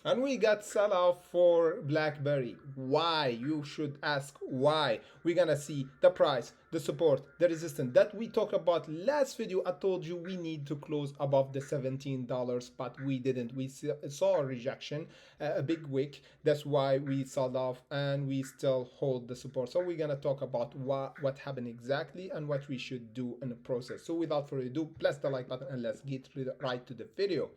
And we got sell off for BlackBerry. Why? You should ask why. We're gonna see the price, the support, the resistance that we talked about last video. I told you we need to close above the $17, but we didn't. We saw a rejection, a big wick. That's why we sold off and we still hold the support. So we're gonna talk about what happened exactly and what we should do in the process. So without further ado, press the like button and let's get right to the video.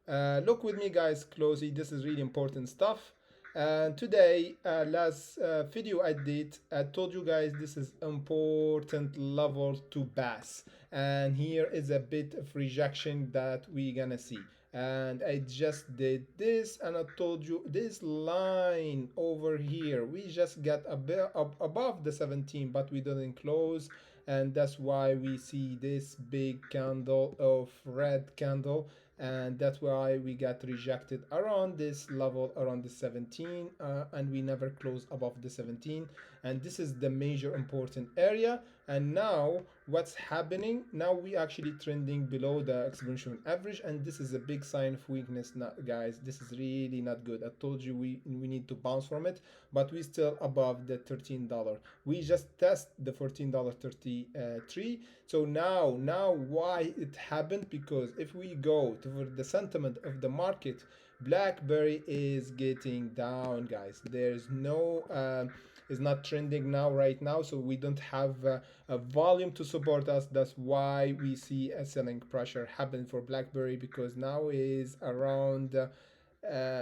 Look with me guys closely, this is really important stuff. And today, last video I did, I told you guys this is important level to pass. And here is a bit of rejection that we gonna see. And I just did this and I told you this line over here, we just got a bit up above the 17, but we didn't close. And that's why we see this big candle of red candle, and that's why we got rejected around this level, around the 17, and we never closed above the 17. And this is the major important area. And now what's happening now, we actually trending below the exponential average, and this is a big sign of weakness now, guys. This is really not good. I told you we need to bounce from it, but we still above the $13. We just test the $14.33. So now why it happened? Because if we go to the sentiment of the market, BlackBerry is getting down, guys. There's no is not trending now right now, so we don't have a volume to support us. That's why we see a selling pressure happen for BlackBerry, because now is around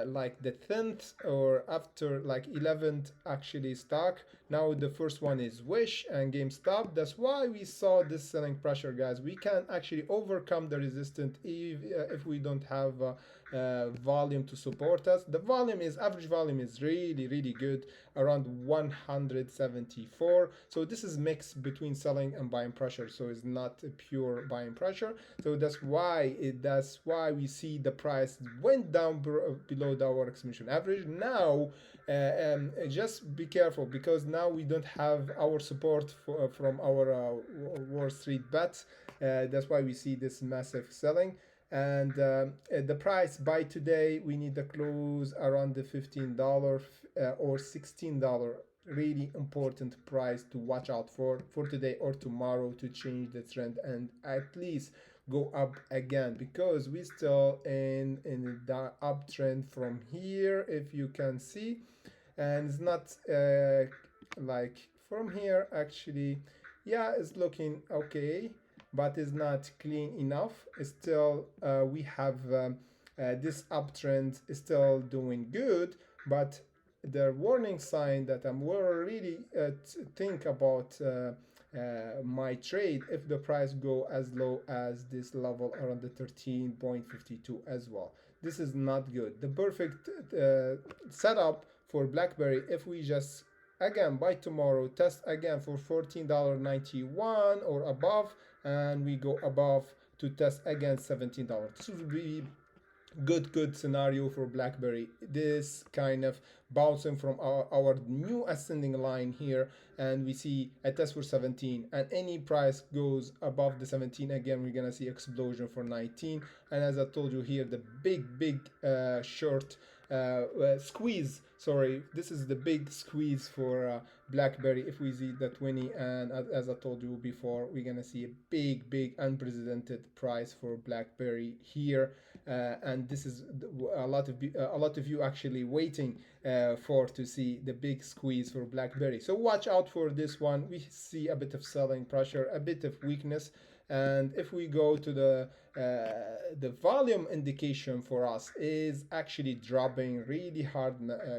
like the 10th or after like 11th actually stock. Now the first one is Wish and GameStop. That's why we saw this selling pressure, guys. We can actually overcome the resistance if we don't have volume to support us. The volume is average volume is really good, around 174. So this is mixed between selling and buying pressure, so it's not a pure buying pressure. So that's why we see the price went down below our exponential average. Now just be careful, because now we don't have our support from our Wall Street bets. That's why we see this massive selling. And the price by today, we need to close around the $15 or $16. Really important price to watch out for today or tomorrow, to change the trend and at least go up again, because we still in the uptrend from here, if you can see. And it's not like from here actually. Yeah, it's looking okay, but it's not clean enough. It's still we have this uptrend is still doing good, but the warning sign that I'm really think about my trade if the price go as low as this level around the 13.52 as well. This is not good. The perfect setup for BlackBerry, if we just again by tomorrow test again for $14.91 or above, and we go above to test again $17. This would be good scenario for BlackBerry. This kind of bouncing from our new ascending line here, and we see a test for 17, and any price goes above the 17 again, we're gonna see explosion for 19. And as I told you here, the big short squeeze, sorry, this is the big squeeze for BlackBerry. If we see the 20, and as I told you before, we're gonna see a big unprecedented price for BlackBerry here. And this is a lot of you actually waiting for to see the big squeeze for BlackBerry. So watch out for this one. We see a bit of selling pressure, a bit of weakness. And if we go to the volume indication for us is actually dropping really hard,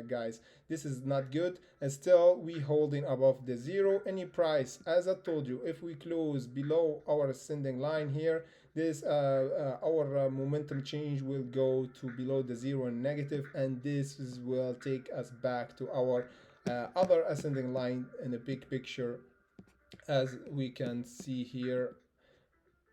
guys. This is not good, and still we holding above the zero. Any price, as I told you, if we close below our ascending line here, this our momentum change will go to below the zero and negative, and will take us back to our other ascending line in the big picture, as we can see here.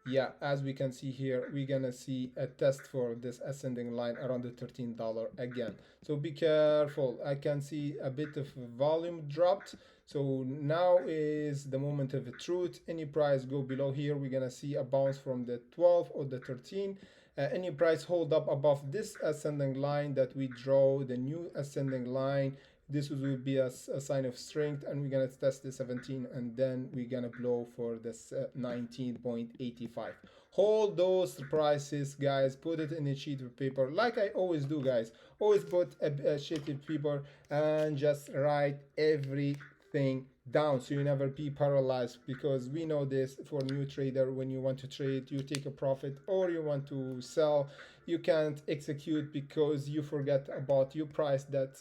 Yeah, as we can see here, we're gonna see a test for this ascending line around the $13 again. So be careful. I can see a bit of volume dropped. So now is the moment of the truth. Any price go below here, we're gonna see a bounce from the 12 or the 13. any price hold up above this ascending line that we draw, the new ascending line, this will be a sign of strength, and we're gonna test the 17, and then we're gonna blow for this 19.85. Hold those prices, guys. Put it in a sheet of paper, like I always do, guys. Always put a sheet of paper and just write everything down, so you never be paralyzed, because we know this for new trader. When you want to trade, you take a profit, or you want to sell, you can't execute because you forget about your price that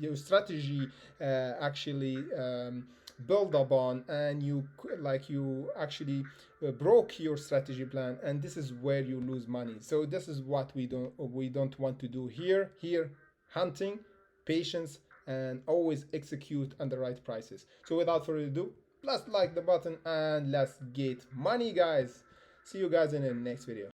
your strategy actually build upon, and you actually broke your strategy plan, and this is where you lose money. So this is what we don't want to do here. Hunting, patience, and always execute on the right prices. So without further ado, let's like the button and let's get money, guys. See you guys in the next video.